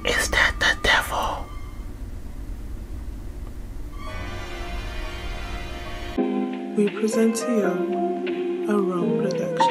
Is that the devil? We present to you a Rome Productions.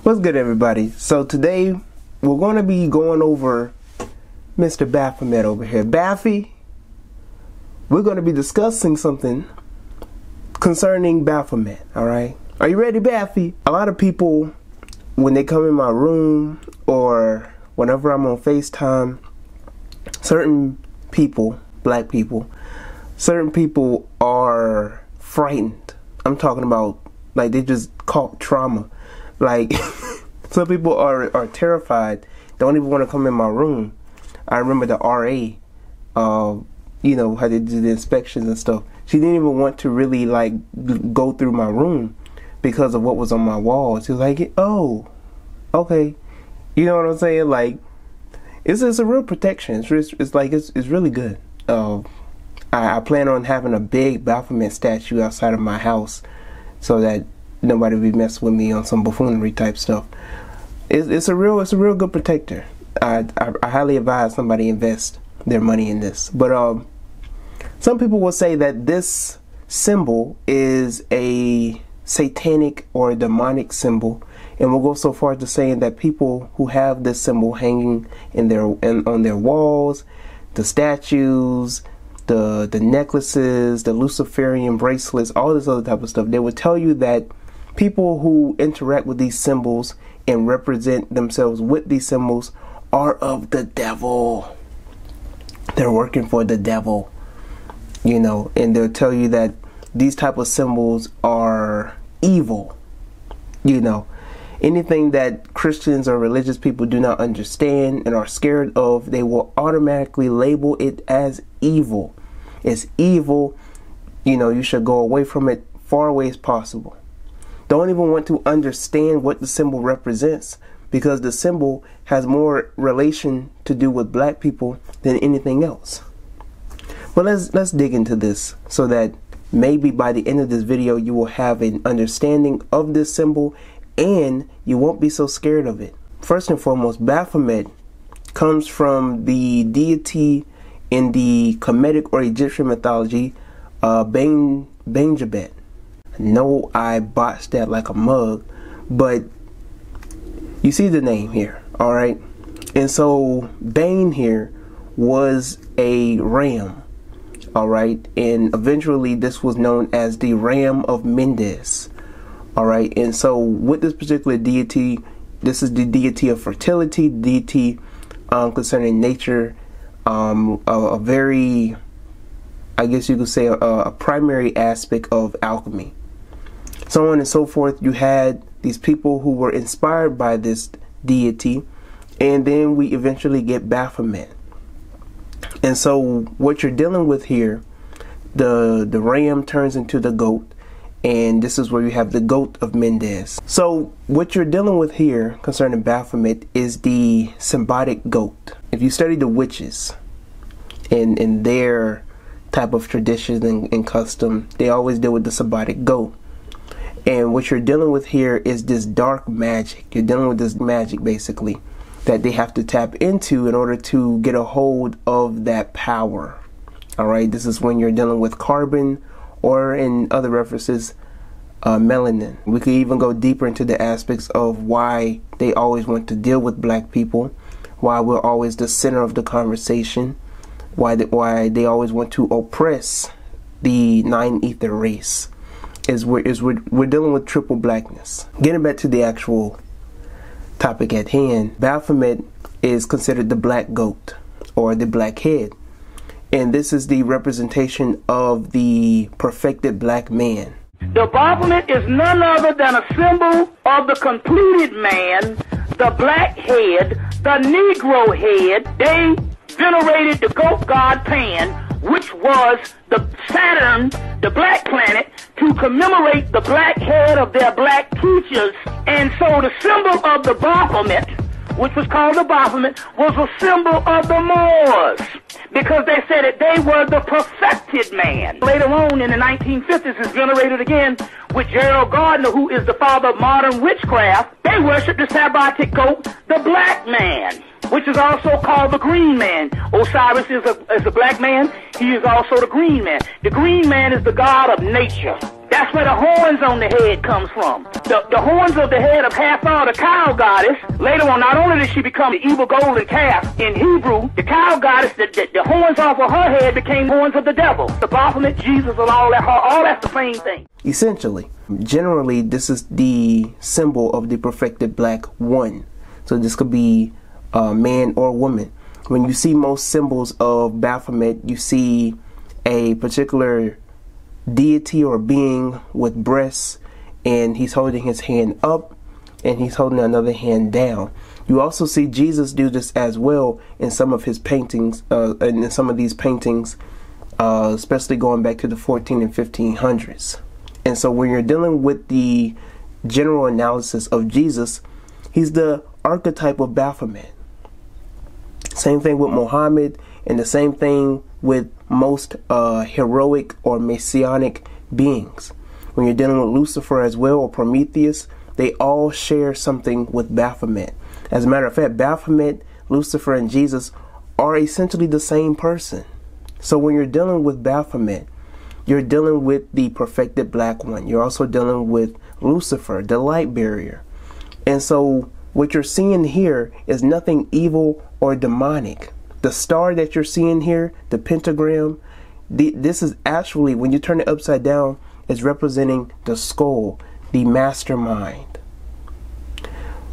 What's good, everybody? So today we're going to be going over Mr. Baphomet over here. Baffy, we're going to be discussing something concerning Baphomet, alright? Are you ready, Baffy? A lot of people, when they come in my room or whenever I'm on FaceTime, certain people, black people, certain people are frightened. I'm talking about, like, they just caught trauma. Like, some people are terrified, don't even want to come in my room. I remember the RA, you know, how they did the inspections and stuff. She didn't even want to really, like, go through my room because of what was on my wall. She was like, oh, okay. You know what I'm saying? Like, it's a real protection. It's really good. I plan on having a big Baphomet statue outside of my house so that nobody will be messing with me on some buffoonery type stuff. It's a real good protector. I highly advise somebody invest their money in this. But some people will say that this symbol is a satanic or a demonic symbol, and will go so far as to saying that people who have this symbol hanging on their walls, the statues, the necklaces, the Luciferian bracelets, all this other type of stuff, they would tell you that people who interact with these symbols and represent themselves with these symbols are of the devil. They're working for the devil, you know, and they'll tell you that these type of symbols are evil. You know, anything that Christians or religious people do not understand and are scared of, they will automatically label it as evil. It's evil. You know, you should go away from it far away as possible. Don't even want to understand what the symbol represents, because the symbol has more relation to do with black people than anything else. But let's dig into this so that maybe by the end of this video you will have an understanding of this symbol and you won't be so scared of it. First and foremost, Baphomet comes from the deity in the Kemetic or Egyptian mythology, Baphomet. No, I botched that like a mug, but you see the name here, alright? And so Bane here was a ram, alright? And eventually this was known as the Ram of Mendes, alright? And so with this particular deity, this is the deity of fertility, deity concerning nature, a very, I guess you could say, a primary aspect of alchemy. So on and so forth. You had these people who were inspired by this deity, and then we eventually get Baphomet. And so what you're dealing with here, the ram turns into the goat, and this is where you have the goat of Mendes. So what you're dealing with here concerning Baphomet is the symbiotic goat. If you study the witches and their type of tradition and custom, they always deal with the symbiotic goat. And what you're dealing with here is this dark magic. You're dealing with this magic, basically, that they have to tap into in order to get a hold of that power. Alright, this is when you're dealing with carbon, or in other references, melanin. We could even go deeper into the aspects of why they always want to deal with black people, why we're always the center of the conversation, why they always want to oppress the nine ether race. We're dealing with triple blackness. Getting back to the actual topic at hand, Baphomet is considered the black goat or the black head, and this is the representation of the perfected black man. The Baphomet is none other than a symbol of the completed man, the black head, the Negro head. They venerated the goat god Pan, which was the Saturn, the black planet, to commemorate the black head of their black teachers. And so the symbol of the Baphomet, which was called the Baphomet, was a symbol of the Moors, because they said that they were the perfected man. Later on in the 1950s, it's generated again with Gerald Gardner, who is the father of modern witchcraft. They worship the Sabbatic goat, the black man, which is also called the green man. Osiris is a black man. He is also the green man. The green man is the god of nature. That's where the horns on the head comes from. The horns of the head of Hathor, the cow goddess. Later on, not only did she become the evil golden calf in Hebrew, the cow goddess, the horns off of her head became horns of the devil. The Baphomet, Jesus, and all that's the same thing. Essentially, generally, this is the symbol of the perfected black one. So this could be man or woman. When you see most symbols of Baphomet, you see a particular deity or being with breasts, and he's holding his hand up and he's holding another hand down. You also see Jesus do this as well in some of his paintings, and in some of these paintings, especially going back to the 14 and 1500s. And so when you're dealing with the general analysis of Jesus, he's the archetype of Baphomet. Same thing with Muhammad, and the same thing with most heroic or messianic beings. When you're dealing with Lucifer as well, or Prometheus, they all share something with Baphomet. As a matter of fact, Baphomet, Lucifer, and Jesus are essentially the same person. So when you're dealing with Baphomet, you're dealing with the perfected black one. You're also dealing with Lucifer, the light barrier. And so what you're seeing here is nothing evil or demonic. The star that you're seeing here, the pentagram, this is actually, when you turn it upside down, is representing the skull, the mastermind.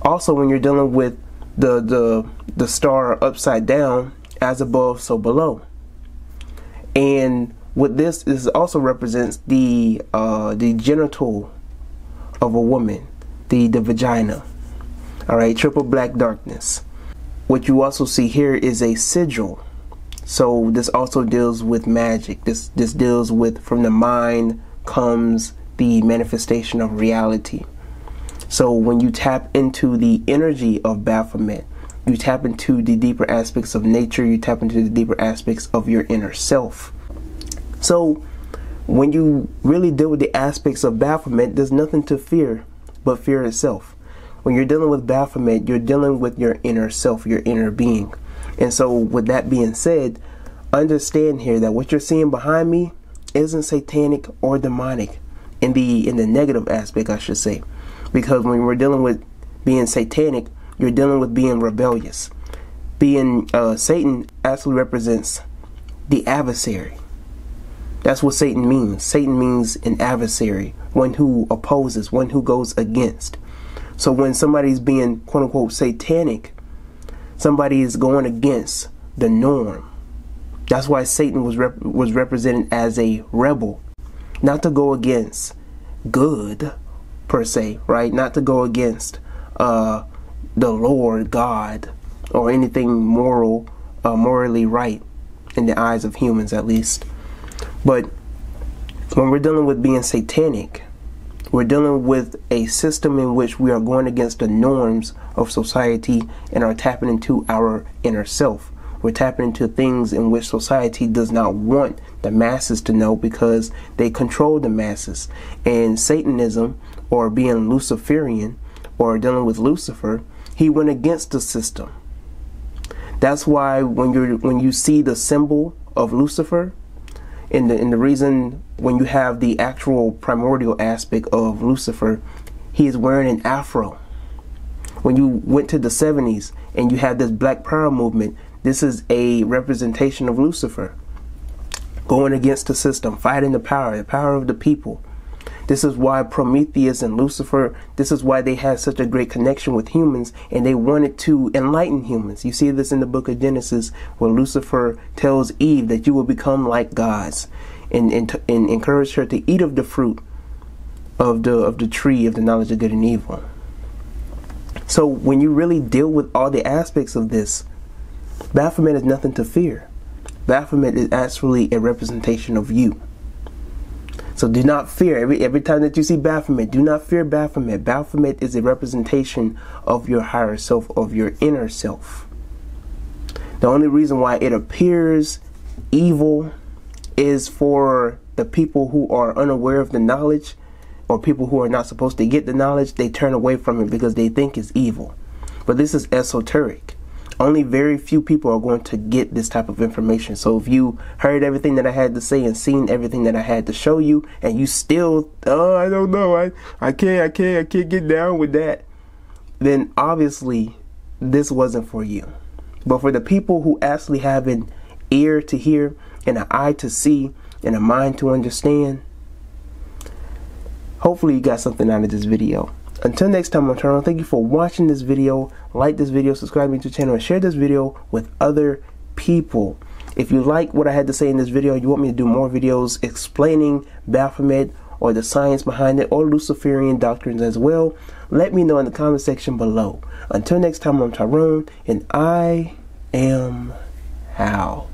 Also, when you're dealing with the star upside down, as above, so below. And with this also represents the genital of a woman, the vagina. All right, triple black darkness. What you also see here is a sigil. So this also deals with magic. This deals with, from the mind comes the manifestation of reality. So when you tap into the energy of Baphomet, you tap into the deeper aspects of nature, you tap into the deeper aspects of your inner self. So when you really deal with the aspects of Baphomet, there's nothing to fear but fear itself. When you're dealing with Baphomet, you're dealing with your inner self, your inner being. And so with that being said, understand here that what you're seeing behind me isn't satanic or demonic in the negative aspect, I should say. Because when we're dealing with being satanic, you're dealing with being rebellious. Being Satan actually represents the adversary. That's what Satan means. Satan means an adversary, one who opposes, one who goes against. So when somebody's being quote unquote satanic, somebody is going against the norm. That's why Satan was represented as a rebel, not to go against good per se, right? Not to go against the Lord God or anything morally right in the eyes of humans, at least. But when we're dealing with being satanic, we're dealing with a system in which we are going against the norms of society and are tapping into our inner self. We're tapping into things in which society does not want the masses to know because they control the masses. And Satanism, or being Luciferian, or dealing with Lucifer, he went against the system. That's why when you see the symbol of Lucifer, and the reason when you have the actual primordial aspect of Lucifer, he is wearing an afro. When you went to the 70s and you had this Black Power movement, this is a representation of Lucifer going against the system, fighting the power of the people. This is why Prometheus and Lucifer, this is why they had such a great connection with humans, and they wanted to enlighten humans. You see this in the book of Genesis, where Lucifer tells Eve that you will become like gods, and encourage her to eat of the fruit of the tree of the knowledge of good and evil. So when you really deal with all the aspects of this, Baphomet is nothing to fear. Baphomet is actually a representation of you. So do not fear. Every time that you see Baphomet, do not fear Baphomet. Baphomet is a representation of your higher self, of your inner self. The only reason why it appears evil is for the people who are unaware of the knowledge, or people who are not supposed to get the knowledge. They turn away from it because they think it's evil. But this is esoteric. Only very few people are going to get this type of information. So if you heard everything that I had to say and seen everything that I had to show you, and you still, I don't know, I can't get down with that, then obviously this wasn't for you. But for the people who actually have an ear to hear and an eye to see and a mind to understand, hopefully you got something out of this video. Until next time, I'm Turner. Thank you for watching this video. Like this video, subscribe to the channel, and share this video with other people. If you like what I had to say in this video, you want me to do more videos explaining Baphomet or the science behind it, or Luciferian doctrines as well, let me know in the comment section below. Until next time, I'm Tyrone, and I am Hal.